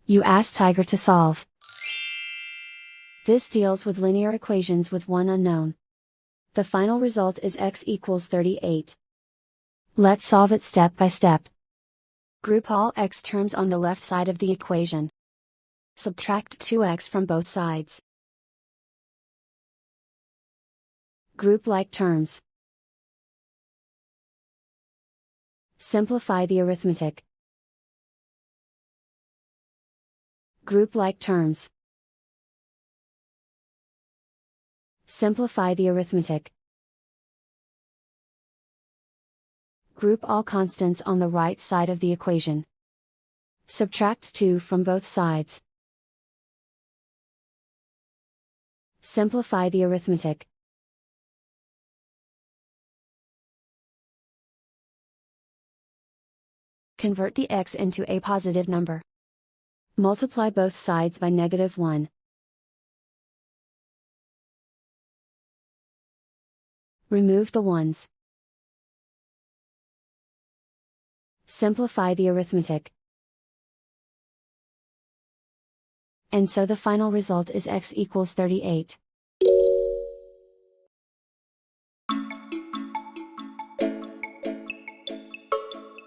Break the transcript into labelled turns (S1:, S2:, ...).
S1: You ask Tiger to solve. This deals with linear equations with one unknown. The final result is x equals 38. Let's solve it step by step. Group all x terms on the left side of the equation. Subtract 2x from both sides. Group like terms. Simplify the arithmetic. Group like terms. Simplify the arithmetic. Group all constants on the right side of the equation. Subtract 2 from both sides. Simplify the arithmetic. Convert the x into a positive number. Multiply both sides by -1. Remove the ones. Simplify the arithmetic. And so the final result is x equals 38.